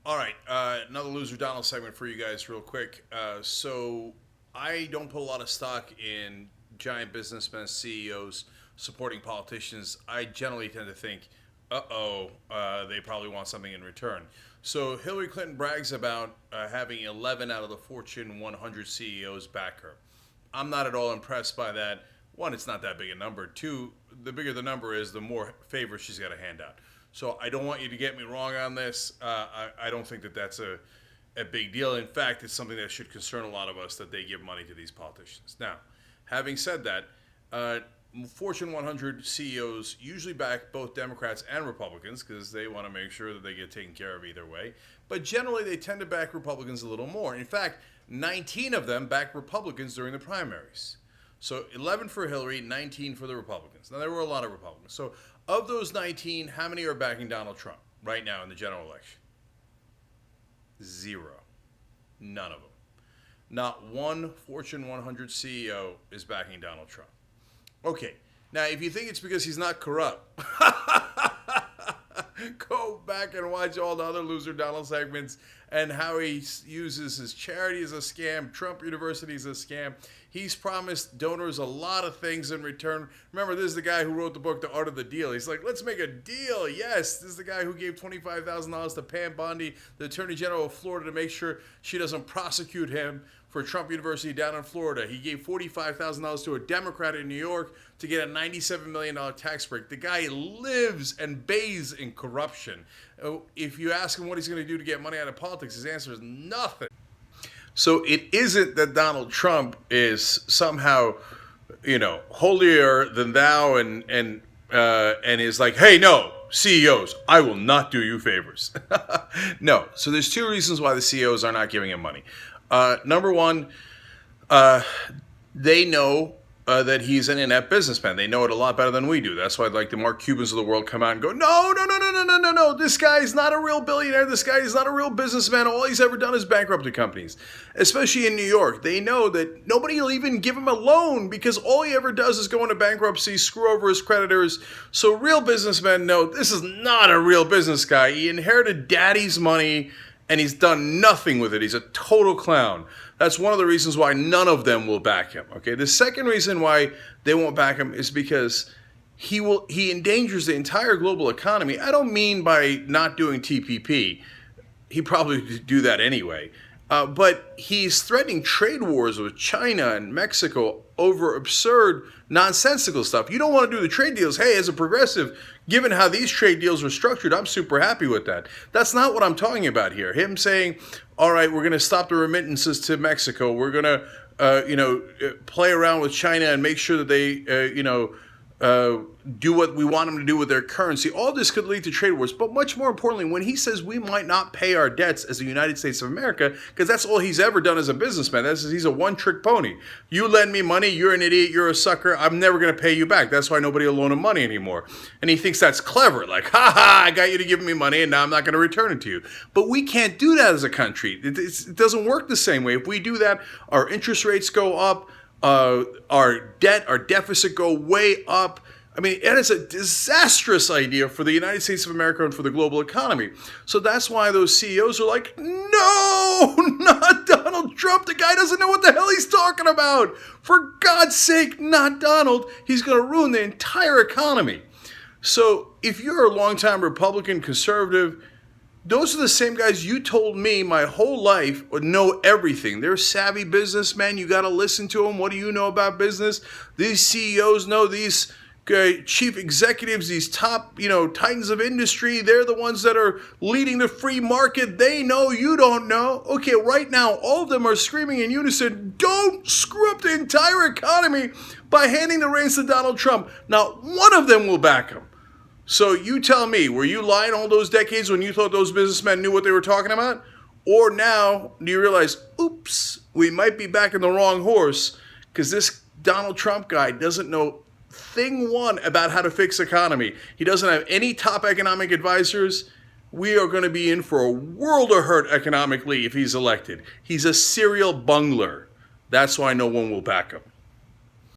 All right, another Loser Donald segment for you guys, real quick. So, I don't put a lot of stock in giant businessmen, CEOs supporting politicians. I generally tend to think, they probably want something in return. So, Hillary Clinton brags about having 11 out of the Fortune 100 CEOs back her. I'm not at all impressed by that. One, it's not that big a number. Two, the bigger the number is, the more favors she's got to hand out. So I don't want you to get me wrong on this. I don't think that that's a big deal. In fact, it's something that should concern a lot of us that they give money to these politicians. Now, having said that, Fortune 100 CEOs usually back both Democrats and Republicans because they want to make sure that they get taken care of either way. But generally, they tend to back Republicans a little more. In fact, 19 of them backed Republicans during the primaries. So 11 for Hillary, 19 for the Republicans. Now, there were a lot of Republicans. So of those 19, how many are backing Donald Trump right now in the general election? Zero. None of them. Not one Fortune 100 CEO is backing Donald Trump. Okay, now if you think it's because he's not corrupt, go back and watch all the other Loser Donald segments and how he uses his charity as a scam, Trump University as a scam. He's promised donors a lot of things in return. Remember, this is the guy who wrote the book, The Art of the Deal. He's like, let's make a deal. Yes, this is the guy who gave $25,000 to Pam Bondi, the Attorney General of Florida, to make sure she doesn't prosecute him for Trump University down in Florida. He gave $45,000 to a Democrat in New York to get a $97 million tax break. The guy lives and bathes in corruption. If you ask him what he's going to do to get money out of politics, his answer is nothing. So it isn't that Donald Trump is somehow, holier than thou and is like, hey, no, CEOs, I will not do you favors. No. So there's two reasons why the CEOs are not giving him money. Number one, they know that he's an inept businessman. They know it a lot better than we do. That's why, like, the Mark Cubans of the world come out and go, no. This guy is not a real billionaire. This guy is not a real businessman. All he's ever done is bankrupted companies, especially in New York. They know that nobody will even give him a loan because all he ever does is go into bankruptcy, screw over his creditors. So real businessmen know this is not a real business guy. He inherited daddy's money and he's done nothing with it. He's a total clown. That's one of the reasons why none of them will back him. Okay. The second reason why they won't back him is because he endangers the entire global economy. I don't mean by not doing TPP. He probably would do that anyway. But he's threatening trade wars with China and Mexico over absurd, nonsensical stuff. You don't want to do the trade deals. Hey, as a progressive, given how these trade deals were structured, I'm super happy with that. That's not what I'm talking about here. Him saying, all right, we're going to stop the remittances to Mexico. We're going to, play around with China and make sure that they, do what we want them to do with their currency. All this could lead to trade wars. But much more importantly, when he says we might not pay our debts as the United States of America, because that's all he's ever done as a businessman. He's a one-trick pony. You lend me money, you're an idiot, you're a sucker, I'm never going to pay you back. That's why nobody will loan him money anymore. And he thinks that's clever. Like, I got you to give me money and now I'm not going to return it to you. But we can't do that as a country. It doesn't work the same way. If we do that, our interest rates go up, our deficit go way up. I mean, it is a disastrous idea for the United States of America and for the global economy. So that's why those CEOs are like, no, not Donald Trump. The guy doesn't know what the hell he's talking about. For God's sake, not Donald. He's going to ruin the entire economy. So if you're a longtime Republican conservative, those are the same guys you told me my whole life would know everything. They're savvy businessmen. You got to listen to them. What do you know about business? These CEOs know these chief executives, these top, titans of industry. They're the ones that are leading the free market. They know, you don't know. Okay, right now, all of them are screaming in unison, don't screw up the entire economy by handing the reins to Donald Trump. Not one of them will back him. So you tell me, were you lying all those decades when you thought those businessmen knew what they were talking about? Or now do you realize, oops, we might be backing the wrong horse because this Donald Trump guy doesn't know thing one about how to fix economy. He doesn't have any top economic advisors. We are going to be in for a world of hurt economically if he's elected. He's a serial bungler. That's why no one will back him.